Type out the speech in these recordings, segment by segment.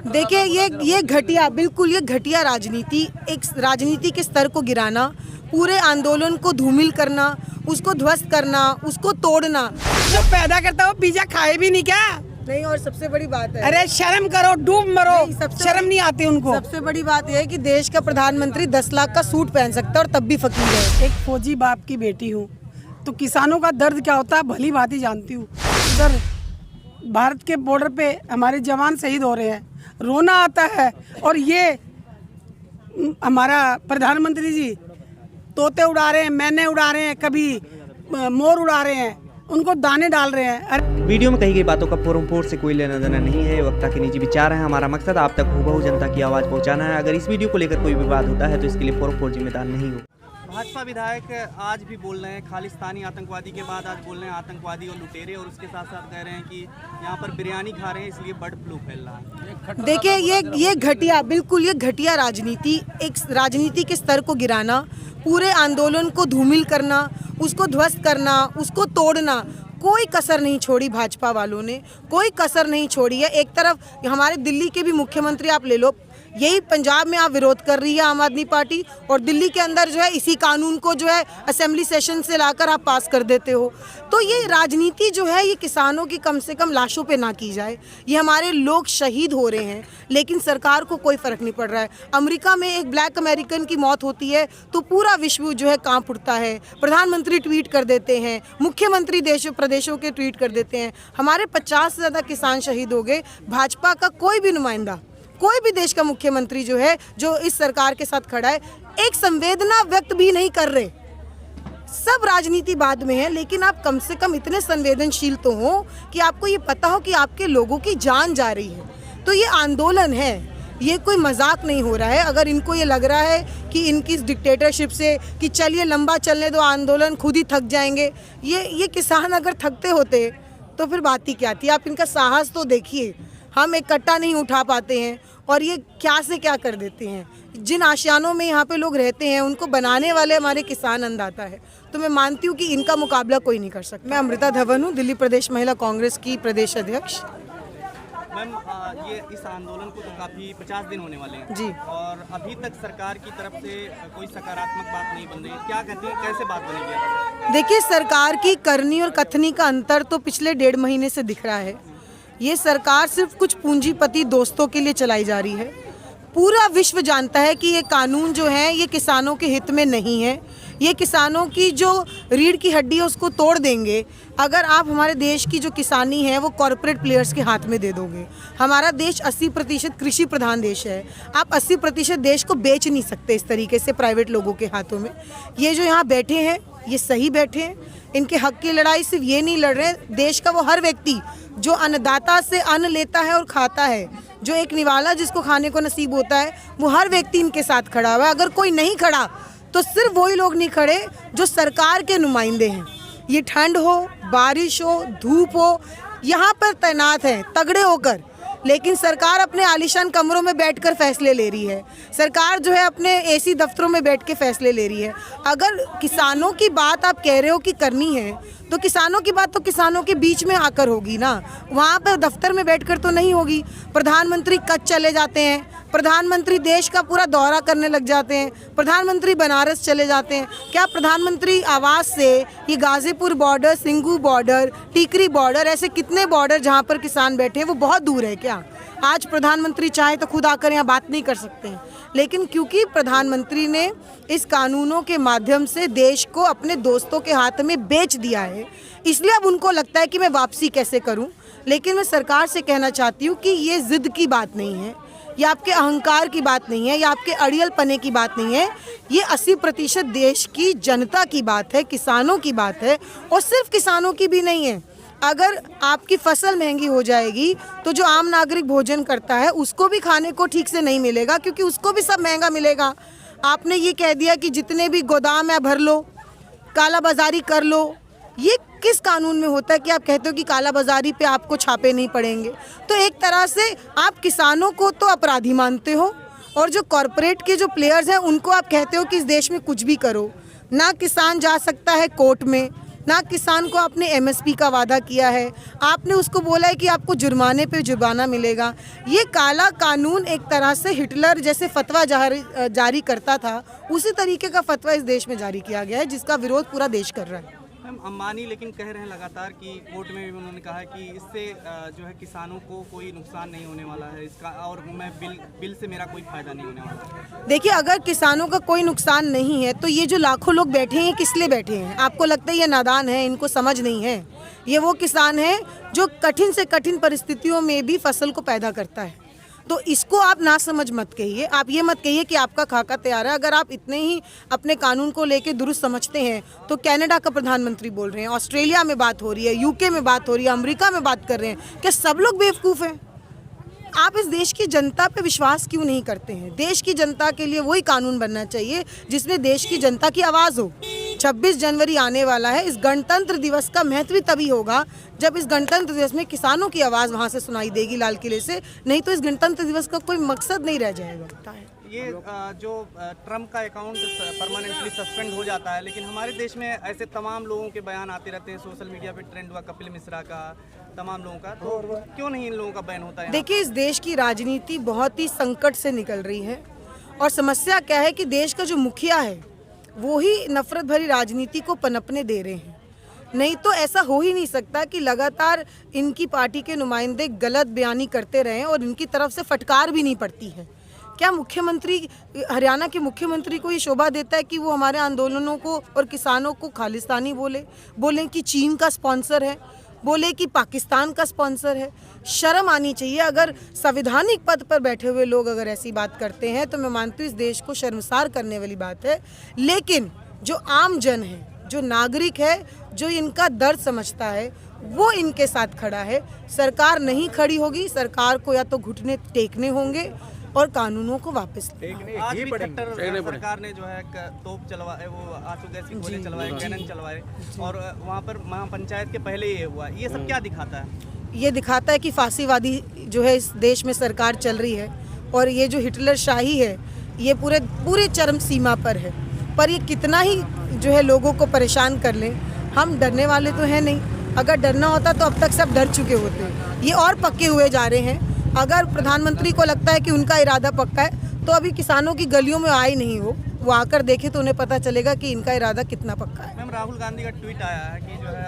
देखिए ये घटिया, बिल्कुल ये घटिया राजनीति, एक राजनीति के स्तर को गिराना, पूरे आंदोलन को धूमिल करना, उसको ध्वस्त करना, उसको तोड़ना। जो पैदा करता है वो पिज्जा खाए भी नहीं क्या? नहीं, और सबसे बड़ी बात है, अरे शर्म करो, डूब मरो, शर्म नहीं आती उनको। सबसे बड़ी बात यह है कि देश का प्रधानमंत्री 10 लाख का सूट पहन सकता है और तब भी फकीर है। एक फौजी बाप की बेटी हूँ तो किसानों का दर्द क्या होता है भली भांति जानती हूँ। इधर भारत के बॉर्डर पे हमारे जवान शहीद हो रहे हैं, रोना आता है। और ये हमारा प्रधानमंत्री जी तोते उड़ा रहे हैं, मैने उड़ा रहे हैं, कभी मोर उड़ा रहे हैं, उनको दाने डाल रहे हैं। वीडियो में कही गई बातों का फोर से कोई लेना देना नहीं है, वक्ता के निजी विचार हैं। हमारा मकसद आप तक हूबहू जनता की आवाज़ पहुंचाना है। अगर इस वीडियो को लेकर कोई विवाद होता है तो इसके लिए फोर जिम्मेदार नहीं हो। भाजपा विधायक आज भी बोल रहे हैं खालिस्तानी आतंकवादी के बाद आज बोल रहे हैं आतंकवादी और लुटेरे, और उसके साथ साथ कह रहे हैं कि यहाँ पर बिरयानी खा रहे हैं इसलिए बर्ड फ्लू फैल रहा है। देखिए ये घटिया, बिल्कुल ये घटिया राजनीति, एक राजनीति के स्तर को गिराना, पूरे आंदोलन को धूमिल करना, उसको ध्वस्त करना, उसको तोड़ना, कोई कसर नहीं छोड़ी भाजपा वालों ने, कोई कसर नहीं छोड़ी है। एक तरफ हमारे दिल्ली के भी मुख्यमंत्री आप ले लो, यही पंजाब में आप विरोध कर रही है आम आदमी पार्टी, और दिल्ली के अंदर जो है इसी कानून को जो है असेंबली सेशन से लाकर आप पास कर देते हो। तो ये राजनीति जो है ये किसानों की कम से कम लाशों पे ना की जाए। ये हमारे लोग शहीद हो रहे हैं लेकिन सरकार को कोई फर्क नहीं पड़ रहा है। अमेरिका में एक ब्लैक अमेरिकन की मौत होती है तो पूरा विश्व जो है कांप उठता है, प्रधानमंत्री ट्वीट कर देते हैं, मुख्यमंत्री देशों प्रदेशों के ट्वीट कर देते हैं। हमारे 50 से ज़्यादा किसान शहीद हो गए। भाजपा का कोई भी नुमाइंदा, कोई भी देश का मुख्यमंत्री जो है जो इस सरकार के साथ खड़ा है, एक संवेदना व्यक्त भी नहीं कर रहे। सब राजनीति बाद में है, लेकिन आप कम से कम इतने संवेदनशील तो हो कि आपको ये पता हो कि आपके लोगों की जान जा रही है। तो ये आंदोलन है, ये कोई मजाक नहीं हो रहा है। अगर इनको ये लग रहा है कि इनकी इस डिक्टेटरशिप से कि चलिए लंबा चलने दो, आंदोलन खुद ही थक जाएंगे, ये किसान अगर थकते होते तो फिर बात ही क्या थी। आप इनका साहस तो देखिए, हम एक कट्टा नहीं उठा पाते हैं और ये क्या से क्या कर देते हैं। जिन आशियानों में यहाँ पे लोग रहते हैं उनको बनाने वाले हमारे किसान अन्नदाता है। तो मैं मानती हूँ कि इनका मुकाबला कोई नहीं कर सकता। मैं अमृता धवन हूँ, दिल्ली प्रदेश महिला कांग्रेस की प्रदेश अध्यक्ष। मैम, ये इस आंदोलन को तो काफ़ी 50 दिन होने वाले हैं जी, और अभी तक सरकार की तरफ से कोई सकारात्मक बात नहीं बन रही। क्या कहती हैं, कैसे बात बनेगी? देखिए, सरकार की करनी और कथनी का अंतर तो पिछले 1.5 महीने से दिख रहा है। ये सरकार सिर्फ कुछ पूंजीपति दोस्तों के लिए चलाई जा रही है। पूरा विश्व जानता है कि ये कानून जो है ये किसानों के हित में नहीं है। ये किसानों की जो रीढ़ की हड्डी है उसको तोड़ देंगे अगर आप हमारे देश की जो किसानी है वो कॉरपोरेट प्लेयर्स के हाथ में दे दोगे। हमारा देश 80% कृषि प्रधान देश है। आप 80% देश को बेच नहीं सकते इस तरीके से प्राइवेट लोगों के हाथों में। ये जो यहाँ बैठे हैं ये सही बैठे हैं, इनके हक की लड़ाई सिर्फ ये नहीं लड़ रहे, देश का वो हर व्यक्ति जो अन्नदाता से अन्न लेता है और खाता है, जो एक निवाला जिसको खाने को नसीब होता है, वो हर व्यक्ति इनके साथ खड़ा हुआ है। अगर कोई नहीं खड़ा तो सिर्फ वही लोग नहीं खड़े जो सरकार के नुमाइंदे हैं। ये ठंड हो, बारिश हो, धूप हो, यहाँ पर तैनात हैं तगड़े होकर, लेकिन सरकार अपने आलीशान कमरों में बैठकर फैसले ले रही है। सरकार जो है अपने एसी दफ्तरों में बैठ के फैसले ले रही है। अगर किसानों की बात आप कह रहे हो कि करनी है तो किसानों की बात तो किसानों के बीच में आकर होगी ना, वहाँ पर दफ्तर में बैठकर तो नहीं होगी। प्रधानमंत्री कच्छ चले जाते हैं, प्रधानमंत्री देश का पूरा दौरा करने लग जाते हैं, प्रधानमंत्री बनारस चले जाते हैं। क्या प्रधानमंत्री आवास से ये Ghazipur border, Singhu border, Tikri border, ऐसे कितने बॉर्डर जहाँ पर किसान बैठे हैं वो बहुत दूर है क्या? आज प्रधानमंत्री चाहे तो खुद आकर यहाँ बात नहीं कर सकते हैं, लेकिन क्योंकि प्रधानमंत्री ने इस कानूनों के माध्यम से देश को अपने दोस्तों के हाथ में बेच दिया है, इसलिए अब उनको लगता है कि मैं वापसी कैसे करूं। लेकिन मैं सरकार से कहना चाहती हूं कि ये जिद की बात नहीं है, ये आपके अहंकार की बात नहीं है, ये आपके अड़ियल पने की बात नहीं है। ये 80% देश की जनता की बात है, किसानों की बात है, और सिर्फ किसानों की भी नहीं है। अगर आपकी फसल महंगी हो जाएगी तो जो आम नागरिक भोजन करता है उसको भी खाने को ठीक से नहीं मिलेगा, क्योंकि उसको भी सब महंगा मिलेगा। आपने ये कह दिया कि जितने भी गोदाम है भर लो, काला बाजारी कर लो। ये किस कानून में होता है कि आप कहते हो कि काला बाजारी पे आपको छापे नहीं पड़ेंगे? तो एक तरह से आप किसानों को तो अपराधी मानते हो, और जो कॉरपोरेट के जो प्लेयर्स हैं उनको आप कहते हो कि इस देश में कुछ भी करो। ना किसान जा सकता है कोर्ट में, ना किसान को आपने एमएसपी का वादा किया है, आपने उसको बोला है कि आपको जुर्माने पे जुर्माना मिलेगा। ये काला कानून एक तरह से हिटलर जैसे फतवा जारी करता था, उसी तरीके का फतवा इस देश में जारी किया गया है, जिसका विरोध पूरा देश कर रहा है। मैम, अंबानी लेकिन कह रहे हैं लगातार कि कोर्ट में भी उन्होंने कहा है कि इससे जो है किसानों को कोई नुकसान नहीं होने वाला है इसका, और मैं बिल से मेरा कोई फायदा नहीं होने वाला है। देखिए, अगर किसानों का कोई नुकसान नहीं है तो ये जो लाखों लोग बैठे हैं किस लिए बैठे हैं? आपको लगता है ये नादान है, इनको समझ नहीं है? ये वो किसान है जो कठिन से कठिन परिस्थितियों में भी फसल को पैदा करता है। तो इसको आप ना समझ मत कहिए, आप ये मत कहिए कि आपका खाका तैयार है। अगर आप इतने ही अपने कानून को लेके दुरुस्त समझते हैं तो कनाडा का प्रधानमंत्री बोल रहे हैं, ऑस्ट्रेलिया में बात हो रही है, यूके में बात हो रही है, अमेरिका में बात कर रहे हैं, क्या सब लोग बेवकूफ़ हैं? आप इस देश की जनता पे विश्वास क्यों नहीं करते हैं? देश की जनता के लिए वही कानून बनना चाहिए जिसमें देश की जनता की आवाज़ हो। 26 जनवरी आने वाला है, इस गणतंत्र दिवस का महत्व भी तभी होगा जब इस गणतंत्र दिवस में किसानों की आवाज़ वहाँ से सुनाई देगी लाल किले से, नहीं तो इस गणतंत्र दिवस का कोई मकसद नहीं रह जाएगा। ये जो ट्रम्प का अकाउंट परमानेंटली सस्पेंड हो जाता है, लेकिन हमारे देश में ऐसे तमाम लोगों के बयान आते रहते हैं, सोशल मीडिया पे ट्रेंड हुआ कपिल मिश्रा का, तमाम लोगों का, तो क्यों नहीं इन लोगों का बैन होता है? देखिए, इस देश की राजनीति बहुत ही संकट से निकल रही है और समस्या क्या है कि देश का जो मुखिया है वो ही नफरत भरी राजनीति को पनपने दे रहे हैं। नहीं तो ऐसा हो ही नहीं सकता कि लगातार इनकी पार्टी के नुमाइंदे गलत बयानी करते रहें और इनकी तरफ से फटकार भी नहीं पड़ती है। क्या मुख्यमंत्री, हरियाणा के मुख्यमंत्री को ये शोभा देता है कि वो हमारे आंदोलनों को और किसानों को खालिस्तानी बोले कि चीन का स्पॉन्सर है, बोले कि पाकिस्तान का स्पॉन्सर है? शर्म आनी चाहिए। अगर संवैधानिक पद पर बैठे हुए लोग अगर ऐसी बात करते हैं तो मैं मानती हूँ इस देश को शर्मसार करने वाली बात है। लेकिन जो आम जन है, जो नागरिक है, जो इनका दर्द समझता है, वो इनके साथ खड़ा है। सरकार नहीं खड़ी होगी, सरकार को या तो घुटने टेकने होंगे और कानूनों को वापस आज भी खट्टर सरकार ने जो है तोप चलवाए, वो आंसू गैस की गोले चलवाए, कैनन चलवाए, और वहाँ पर महापंचायत के पहले ये हुआ। ये सब क्या दिखाता है? ये दिखाता है कि फांसीवादी जो है इस देश में सरकार चल रही है और ये जो हिटलर शाही है ये पूरे चरम सीमा पर है। पर ये कितना ही जो है लोगों को परेशान कर लें, हम डरने वाले तो हैं नहीं। अगर डरना होता तो अब तक सब डर चुके होते। ये और पक्के हुए जा रहे हैं। अगर प्रधानमंत्री को लगता है कि उनका इरादा पक्का है तो अभी किसानों की गलियों में आए नहीं वो आकर देखे तो उन्हें पता चलेगा कि इनका इरादा कितना पक्का है। मैम, राहुल गांधी का ट्वीट आया है कि जो है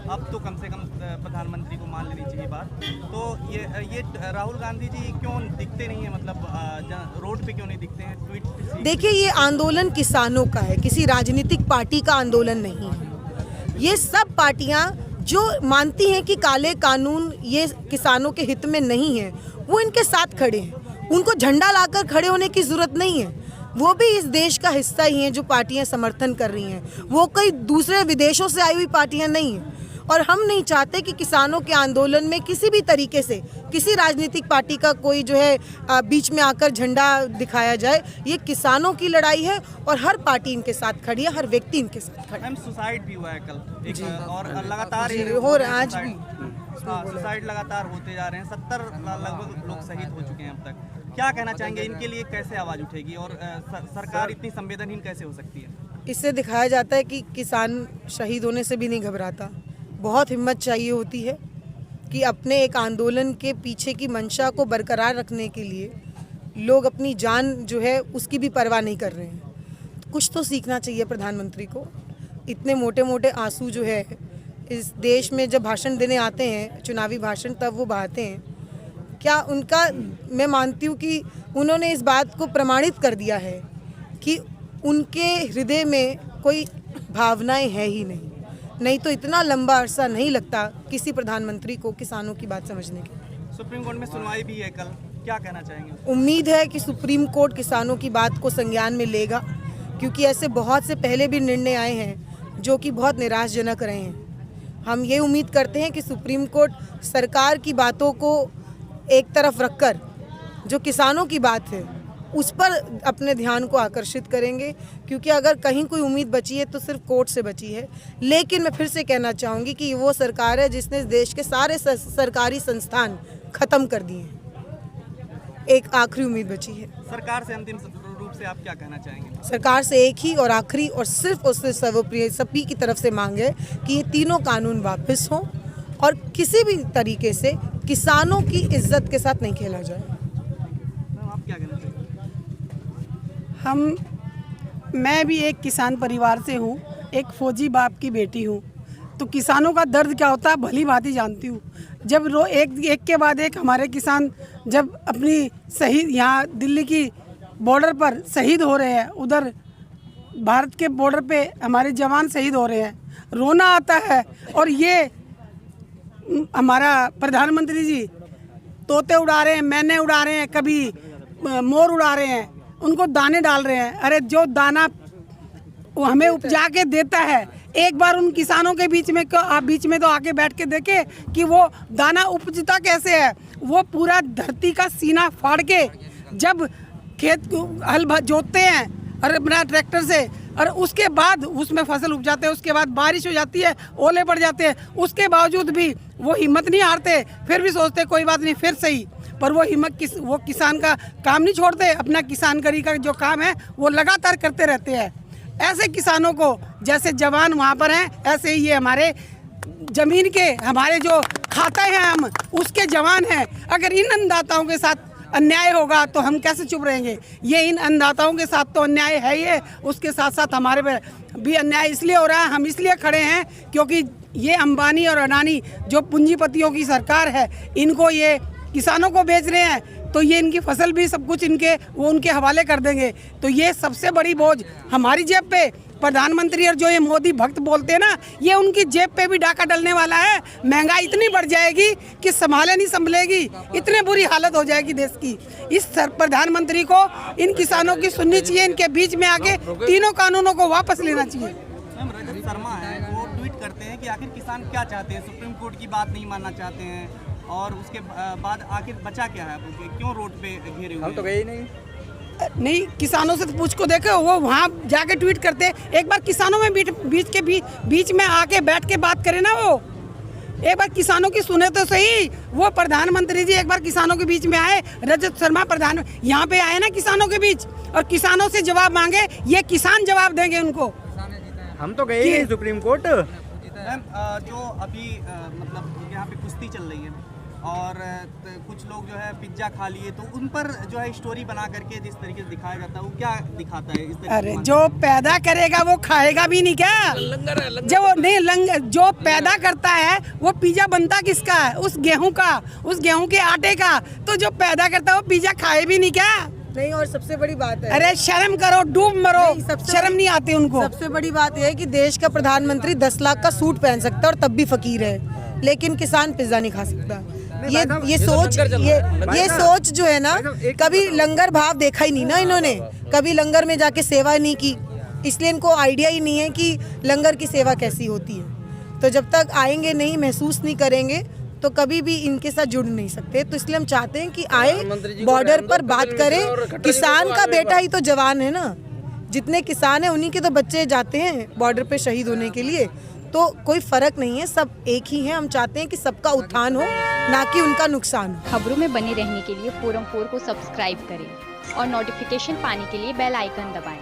अब तो कम से कम प्रधानमंत्री को मान लेनी चाहिए बात। तो ये राहुल गांधी जी क्यों दिखते नहीं है, मतलब रोड पे क्यों नहीं दिखते हैं? ट्वीट देखिए, ये आंदोलन किसानों का है, किसी राजनीतिक पार्टी का आंदोलन नहीं है। ये सब पार्टियां जो मानती हैं कि काले कानून ये किसानों के हित में नहीं है, वो इनके साथ खड़े हैं। उनको झंडा लाकर खड़े होने की जरूरत नहीं है। वो भी इस देश का हिस्सा ही हैं जो पार्टियां समर्थन कर रही हैं। वो कोई दूसरे विदेशों से आई हुई पार्टियां नहीं हैं। और हम नहीं चाहते कि किसानों के आंदोलन में किसी भी तरीके से किसी राजनीतिक पार्टी का कोई जो है बीच में आकर झंडा दिखाया जाए। ये किसानों की लड़ाई है और हर पार्टी इनके साथ खड़ी है, हर व्यक्ति इनके साथ खड़ा है। मैम, सुसाइड भी हुआ है कल एक, और लगातार हो रहा है आज भी। सुसाइड लगातार होते जा रहे हैं। 70 लगभग लोग शहीद हो चुके हैं अब तक। क्या कहना चाहेंगे, इनके लिए कैसे आवाज़ उठेगी और सरकार इतनी संवेदनहीन कैसे हो सकती है? इससे दिखाया जाता है कि किसान शहीद होने से भी नहीं घबराता। बहुत हिम्मत चाहिए होती है कि अपने एक आंदोलन के पीछे की मंशा को बरकरार रखने के लिए लोग अपनी जान जो है उसकी भी परवाह नहीं कर रहे हैं। कुछ तो सीखना चाहिए प्रधानमंत्री को। इतने मोटे मोटे आंसू जो है इस देश में जब भाषण देने आते हैं, चुनावी भाषण, तब वो बहाते हैं। क्या उनका, मैं मानती हूँ कि उन्होंने इस बात को प्रमाणित कर दिया है कि उनके हृदय में कोई भावनाएं है ही नहीं तो इतना लंबा अरसा नहीं लगता किसी प्रधानमंत्री को किसानों की बात समझने के। सुप्रीम कोर्ट में सुनवाई भी है कल, क्या कहना चाहेंगे? उम्मीद है कि सुप्रीम कोर्ट किसानों की बात को संज्ञान में लेगा, क्योंकि ऐसे बहुत से पहले भी निर्णय आए हैं जो कि बहुत निराशजनक रहे हैं। हम ये उम्मीद करते हैं कि सुप्रीम कोर्ट सरकार की बातों को एक तरफ रखकर जो किसानों की बात है उस पर अपने ध्यान को आकर्षित करेंगे, क्योंकि अगर कहीं कोई उम्मीद बची है तो सिर्फ कोर्ट से बची है। लेकिन मैं फिर से कहना चाहूँगी कि वो सरकार है जिसने देश के सारे सरकारी संस्थान ख़त्म कर दिए हैं। एक आखिरी उम्मीद बची है। सरकार से अंतिम रूप से आप क्या कहना चाहेंगे? सरकार से एक ही और आखिरी और सिर्फ सर्वप्रिय सभी की तरफ से मांग है कि ये तीनों कानून वापस हों और किसी भी तरीके से किसानों की इज्जत के साथ नहीं खेला जाए। आप क्या कहना चाहेंगे? मैं भी एक किसान परिवार से हूँ, एक फौजी बाप की बेटी हूँ, तो किसानों का दर्द क्या होता है भली भांति जानती हूँ। जब एक के बाद एक हमारे किसान जब अपनी शहीद यहाँ दिल्ली की बॉर्डर पर शहीद हो रहे हैं, उधर भारत के बॉर्डर पे हमारे जवान शहीद हो रहे हैं, रोना आता है। और ये हमारा प्रधानमंत्री जी तोते उड़ा रहे हैं, मैने उड़ा रहे हैं, कभी मोर उड़ा रहे हैं, उनको दाने डाल रहे हैं। अरे जो दाना वो हमें उपजा के देता है, एक बार उन किसानों के बीच में तो आके बैठ के देखे कि वो दाना उपजता कैसे है। वो पूरा धरती का सीना फाड़ के जब खेत हल जोतते हैं और अपना ट्रैक्टर से, और उसके बाद उसमें फसल उपजाते हैं, उसके बाद बारिश हो जाती है, ओले पड़ जाते हैं, उसके बावजूद भी वो हिम्मत नहीं हारते, फिर भी सोचते कोई बात नहीं फिर सही। पर वो वो किसान का काम नहीं छोड़ते, अपना किसानगरी का जो काम है वो लगातार करते रहते हैं। ऐसे किसानों को जैसे जवान वहाँ पर हैं, ऐसे ही ये हमारे ज़मीन के हमारे जो खाते हैं हम उसके जवान हैं। अगर इन अन्नदाताओं के साथ अन्याय होगा तो हम कैसे चुप रहेंगे? ये इन अन्नदाताओं के साथ तो अन्याय है ही है, उसके साथ साथ हमारे पे भी अन्याय इसलिए हो रहा है। हम इसलिए खड़े हैं क्योंकि ये अंबानी और अडानी जो पूंजीपतियों की सरकार है, इनको ये किसानों को बेच रहे हैं, तो ये इनकी फसल भी सब कुछ वो उनके हवाले कर देंगे। तो ये सबसे बड़ी बोझ हमारी जेब पे प्रधानमंत्री और जो ये मोदी भक्त बोलते हैं ना, ये उनकी जेब पे भी डाका डलने वाला है। महंगाई इतनी बढ़ जाएगी कि संभाले नहीं संभलेगी, इतनी बुरी हालत हो जाएगी देश की। इस प्रधानमंत्री को इन किसानों की सुननी चाहिए, इनके बीच में आके तीनों कानूनों को वापस लेना चाहिए। रजत शर्मा है, वो ट्वीट करते हैं कि आखिर किसान क्या चाहते हैं, सुप्रीम कोर्ट की बात नहीं मानना चाहते हैं, और उसके बाद आखिर बचा क्या है, क्यों रोड पे घेरे हुए? हम तो गए ही नहीं, किसानों से तो पूछ को देखो, वो वहाँ जाके ट्वीट करते। एक बार किसानों में बीच में आके बैठ के बात करे ना, वो एक बार किसानों की सुने तो सही। वो प्रधानमंत्री जी एक बार किसानों के बीच में आए, रजत शर्मा प्रधान यहाँ पे आए ना किसानों के बीच, और किसानों से जवाब मांगे, ये किसान जवाब देंगे उनको। हम तो गए ही सुप्रीम कोर्ट। जो अभी मतलब यहाँ पे कुश्ती चल रही है और कुछ लोग जो है पिज्जा खा लिए, तो उन पर जो है स्टोरी बना करके जिस तरीके से दिखाया जाता है, वो क्या दिखाता है इस तरीके? अरे जो पैदा करेगा वो खाएगा भी नहीं क्या? जो पैदा करता है वो पिज्जा बनता किसका है? उस गेहूं का, उस गेहूं के आटे का। तो जो पैदा करता है वो पिज्जा खाए भी नहीं क्या? नहीं, और सबसे बड़ी बात है, अरे शर्म करो, डूब मरो, शर्म नहीं आती उनको। सबसे बड़ी बात यह है कि देश का प्रधानमंत्री 10 लाख का सूट पहन सकता है और तब भी फकीर है, लेकिन किसान पिज्जा नहीं खा सकता। ये सोच जो है ना, कभी लंगर भाव देखा ही नहीं ना इन्होंने, कभी लंगर में जाके सेवा नहीं की, इसलिए इनको आइडिया ही नहीं है कि लंगर की सेवा कैसी होती है। तो जब तक आएंगे नहीं, महसूस नहीं करेंगे, तो कभी भी इनके साथ जुड़ नहीं सकते। तो इसलिए हम चाहते हैं कि आए, बॉर्डर पर बात करें। किसान का बेटा ही तो जवान है ना, जितने किसान हैं उन्हीं के तो बच्चे जाते हैं बॉर्डर पे शहीद होने के लिए। तो कोई फर्क नहीं है, सब एक ही हैं। हम चाहते हैं कि सबका उत्थान हो, ना कि उनका नुकसान हो। खबरों में बने रहने के लिए फोरम 4 को सब्सक्राइब करें और नोटिफिकेशन पाने के लिए बेल आइकन दबाएं।